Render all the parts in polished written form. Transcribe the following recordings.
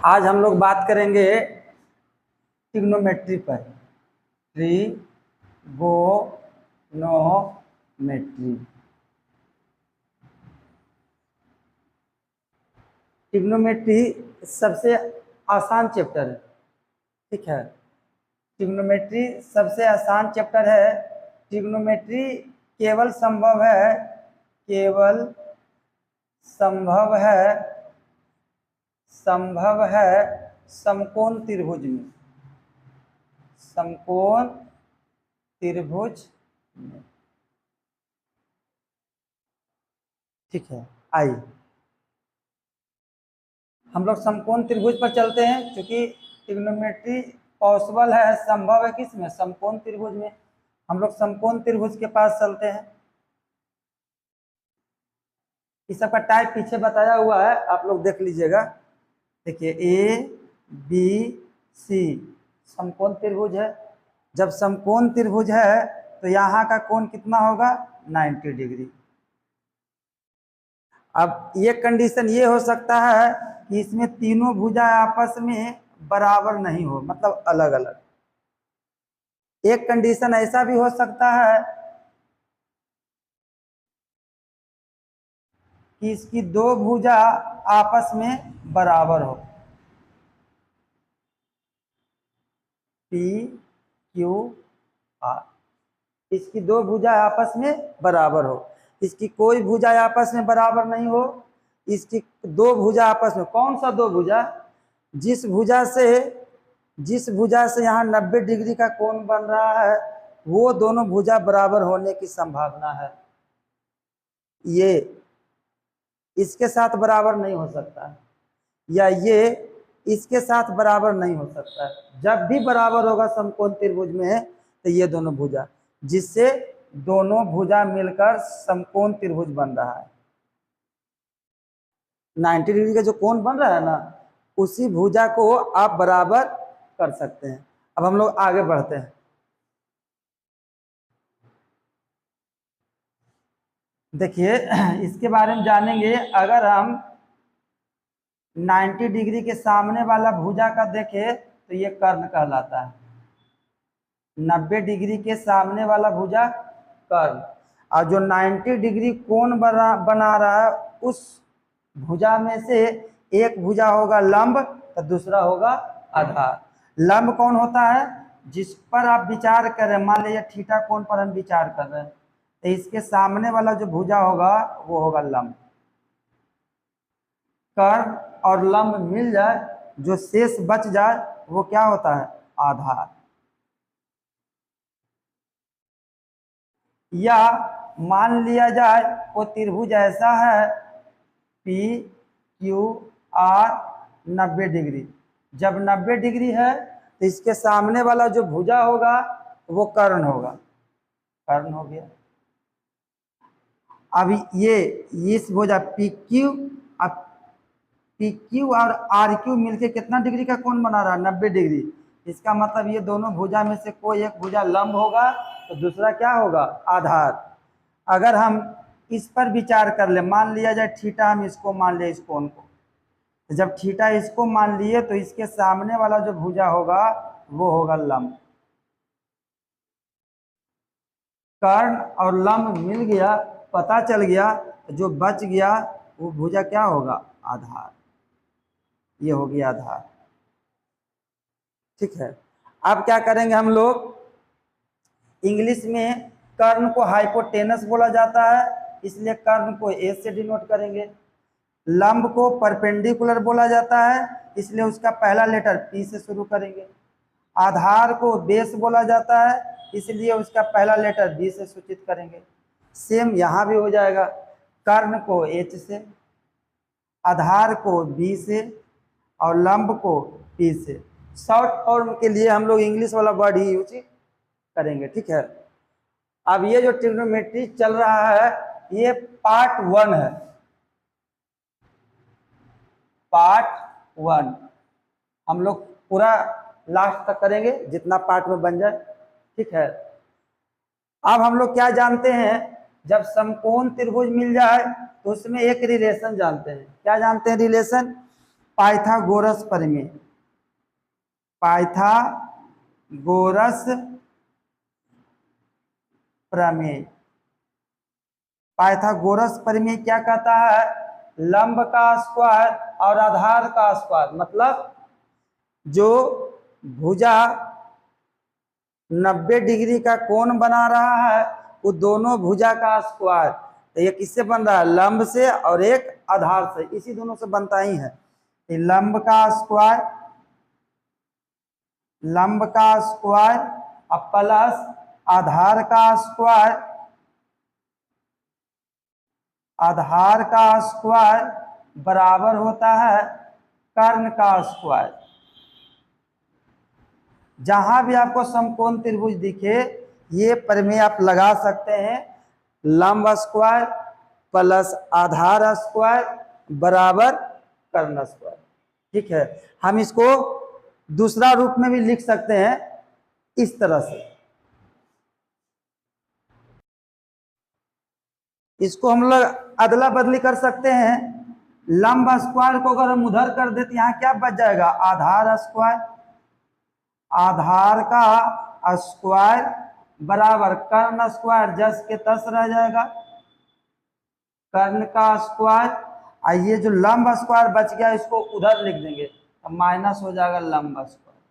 आज हम लोग बात करेंगे ट्रिग्नोमेट्री पर। ट्रिगोनोमेट्री। ट्रिग्नोमेट्री सबसे आसान चैप्टर है, ठीक है। ट्रिग्नोमेट्री सबसे आसान चैप्टर है। ट्रिग्नोमेट्री केवल संभव है समकोण त्रिभुज में। समकोण त्रिभुज में, ठीक है। आइए हम लोग समकोण त्रिभुज पर चलते हैं, क्योंकि ट्रिग्नोमेट्री पॉसिबल है, संभव है किसमें? समकोण त्रिभुज में। हम लोग समकोण त्रिभुज के पास चलते हैं। इस सबका टाइप पीछे बताया हुआ है, आप लोग देख लीजिएगा। देखिए ए बी सी समकोण त्रिभुज है। जब समकोण त्रिभुज है तो यहाँ का कोण कितना होगा? 90 डिग्री। अब ये कंडीशन ये हो सकता है कि इसमें तीनों भुजा आपस में बराबर नहीं हो, मतलब अलग अलग। एक कंडीशन ऐसा भी हो सकता है कि इसकी दो भुजा आपस में बराबर हो, पी क्यू आर। इसकी दो भुजा आपस में बराबर हो, इसकी कोई भुजा आपस में बराबर नहीं हो। इसकी दो भुजा आपस में, कौन सा दो भुजा? जिस भुजा से यहाँ 90 डिग्री का कोण बन रहा है, वो दोनों भुजा बराबर होने की संभावना है। ये इसके साथ बराबर नहीं हो सकता है, या ये इसके साथ बराबर नहीं हो सकता है। जब भी बराबर होगा समकोण त्रिभुज में तो ये दोनों भुजा, जिससे दोनों भुजा मिलकर समकोण त्रिभुज बन रहा है। 90 डिग्री का जो कोण बन रहा है ना, उसी भुजा को आप बराबर कर सकते हैं। अब हम लोग आगे बढ़ते हैं। देखिए इसके बारे में जानेंगे। अगर हम 90 डिग्री के सामने वाला भुजा का देखें तो ये कर्ण कहलाता है। 90 डिग्री के सामने वाला भुजा कर्ण, और जो 90 डिग्री कोण बना रहा है, उस भुजा में से एक भुजा होगा लंब तो दूसरा होगा आधार। लंब कौन होता है? जिस पर आप विचार कर रहे हैं, मान लीजिए थीटा कोण पर हम विचार कर रहे हैं, तो इसके सामने वाला जो भुजा होगा वो होगा लंब। कर्ण और लंब मिल जाए, जो शेष बच जाए वो क्या होता है? आधार। या मान लिया जाए वो त्रिभुज ऐसा है पी क्यू आर 90 डिग्री। जब 90 डिग्री है तो इसके सामने वाला जो भुजा होगा वो कर्ण होगा। कर्ण हो गया। अब ये इस भुजा पी क्यू, अब पी क्यू और आर क्यू मिलके कितना डिग्री का कोण बना रहा है? 90 डिग्री। इसका मतलब ये दोनों भुजा में से कोई एक भुजा लंब होगा तो दूसरा क्या होगा? आधार। अगर हम इस पर विचार कर ले, मान लिया जाए थीटा, हम इसको मान लिया इस कोण को, तो जब थीटा इसको मान लिए तो इसके सामने वाला जो भुजा होगा वो होगा लंब। कर्ण और लंब मिल गया, पता चल गया, जो बच गया वो भुजा क्या होगा? आधार। ये हो गया आधार, ठीक है। अब क्या करेंगे हम लोग? इंग्लिश में कर्ण को हाइपोटेनस बोला जाता है, इसलिए कर्ण को ए से डिनोट करेंगे। लंब को परपेंडिकुलर बोला जाता है, इसलिए उसका पहला लेटर पी से शुरू करेंगे। आधार को बेस बोला जाता है, इसलिए उसका पहला लेटर बी से सूचित करेंगे। सेम यहाँ भी हो जाएगा। कर्ण को एच से, आधार को बी से, और लंब को पी से। शॉर्ट फॉर्म के लिए हम लोग इंग्लिश वाला वर्ड ही यूज करेंगे, ठीक है। अब ये जो ट्रिग्नोमेट्री चल रहा है ये पार्ट 1 है। पार्ट 1 हम लोग पूरा लास्ट तक करेंगे, जितना पार्ट में बन जाए, ठीक है। अब हम लोग क्या जानते हैं? जब समकोण त्रिभुज मिल जाए तो उसमें एक रिलेशन जानते हैं। क्या जानते हैं? रिलेशन। पाइथागोरस प्रमेय, पाइथागोरस प्रमेय। पाइथागोरस प्रमेय क्या कहता है? लंब का स्क्वायर और आधार का स्क्वायर, मतलब जो भुजा 90 डिग्री का कोण बना रहा है वो दोनों भुजा का स्क्वायर, तो ये किससे बन रहा है? लंब से और एक आधार से, इसी दोनों से बनता ही है। लंब का स्क्वायर, लंब का स्क्वायर और प्लस आधार का स्क्वायर, आधार का स्क्वायर बराबर होता है कर्ण का स्क्वायर। जहां भी आपको समकोण त्रिभुज दिखे ये प्रमेय आप लगा सकते हैं, लंब स्क्वायर प्लस आधार स्क्वायर बराबर कर्ण स्क्वायर। ठीक है, हम इसको दूसरा रूप में भी लिख सकते हैं इस तरह से। इसको हम लोग अदला बदली कर सकते हैं। लंब स्क्वायर को अगर हम उधर कर देते यहाँ क्या बच जाएगा? आधार स्क्वायर, आधार का स्क्वायर बराबर कर्ण स्क्वायर, जस के तस रह जाएगा, कर्ण का स्क्वायर। ये जो लंब स्क्वायर बच गया इसको उधर लिख देंगे तो माइनस हो जाएगा लंब स्क्वायर।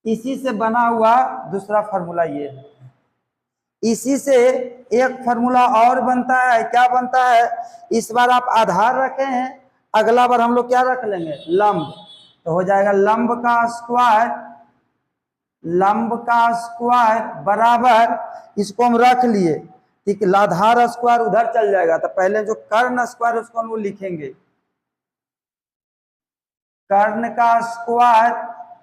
इसी से बना हुआ दूसरा फॉर्मूला ये है। इसी से एक फॉर्मूला और बनता है, क्या बनता है? इस बार आप आधार रखे हैं, अगला बार हम लोग क्या रख लेंगे? लंब। तो हो जाएगा लंब का स्क्वायर, लंब का स्क्वायर बराबर, इसको हम रख लिए, ठीक, आधार स्क्वायर उधर चल जाएगा तो पहले जो कर्ण स्क्वायर उसको हम लिखेंगे, कर्ण का स्क्वायर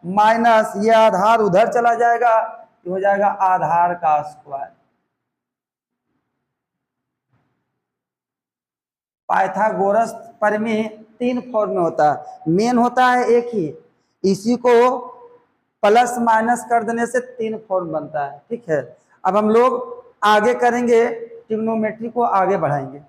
माइनस ये आधार उधर चला जाएगा, तो हो जाएगा आधार का स्क्वायर। पाइथागोरस प्रमेय 3 फॉर्म में होता है, मेन होता है एक ही, इसी को प्लस माइनस कर देने से 3 फॉर्म बनता है। ठीक है, अब हम लोग आगे करेंगे, ट्रिग्नोमेट्री को आगे बढ़ाएंगे।